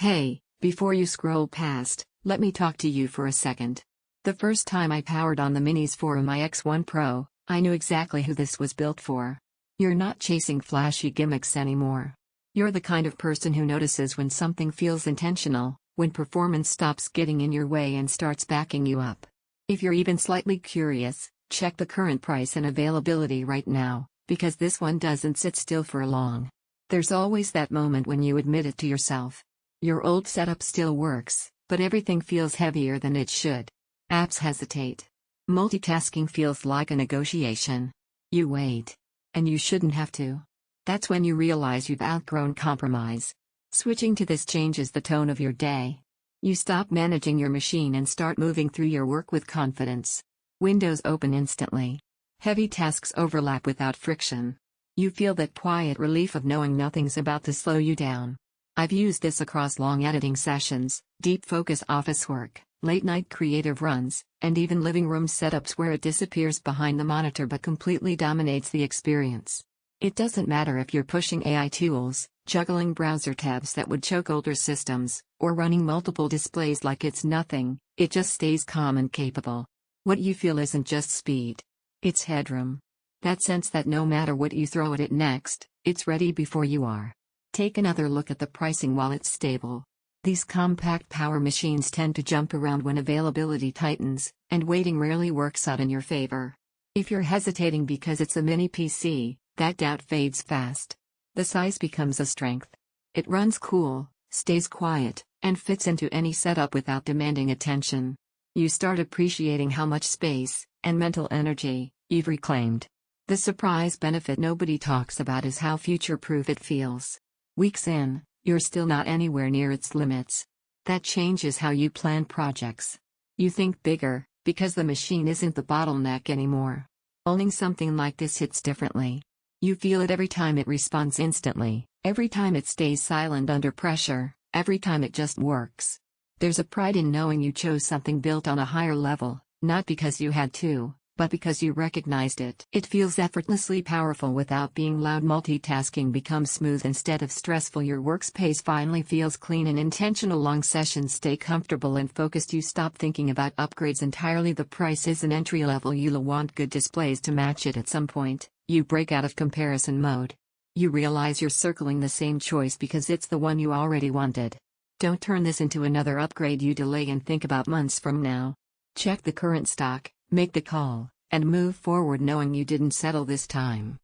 Hey, before you scroll past, let me talk to you for a second. The first time I powered on the MINISFORUM AI X1 Pro, I knew exactly who this was built for. You're not chasing flashy gimmicks anymore. You're the kind of person who notices when something feels intentional, when performance stops getting in your way and starts backing you up. If you're even slightly curious, check the current price and availability right now, because this one doesn't sit still for long. There's always that moment when you admit it to yourself. Your old setup still works, but everything feels heavier than it should. Apps hesitate. Multitasking feels like a negotiation. You wait. And you shouldn't have to. That's when you realize you've outgrown compromise. Switching to this changes the tone of your day. You stop managing your machine and start moving through your work with confidence. Windows open instantly. Heavy tasks overlap without friction. You feel that quiet relief of knowing nothing's about to slow you down. I've used this across long editing sessions, deep focus office work, late-night creative runs, and even living room setups where it disappears behind the monitor but completely dominates the experience. It doesn't matter if you're pushing AI tools, juggling browser tabs that would choke older systems, or running multiple displays like it's nothing, it just stays calm and capable. What you feel isn't just speed. It's headroom. That sense that no matter what you throw at it next, it's ready before you are. Take another look at the pricing while it's stable. These compact power machines tend to jump around when availability tightens, and waiting rarely works out in your favor. If you're hesitating because it's a mini PC, that doubt fades fast. The size becomes a strength. It runs cool, stays quiet, and fits into any setup without demanding attention. You start appreciating how much space, and mental energy, you've reclaimed. The surprise benefit nobody talks about is how future-proof it feels. Weeks in, you're still not anywhere near its limits. That changes how you plan projects. You think bigger, because the machine isn't the bottleneck anymore. Owning something like this hits differently. You feel it every time it responds instantly, every time it stays silent under pressure, every time it just works. There's a pride in knowing you chose something built on a higher level, not because you had to, but because you recognized it. It feels effortlessly powerful without being loud. Multitasking becomes smooth instead of stressful. Your workspace finally feels clean and intentional. Long sessions stay comfortable and focused. You stop thinking about upgrades entirely. The price isn't entry level. You'll want good displays to match it at some point. You break out of comparison mode. You realize you're circling the same choice because it's the one you already wanted. Don't turn this into another upgrade you delay and think about months from now. Check the current stock, make the call, and move forward knowing you didn't settle this time.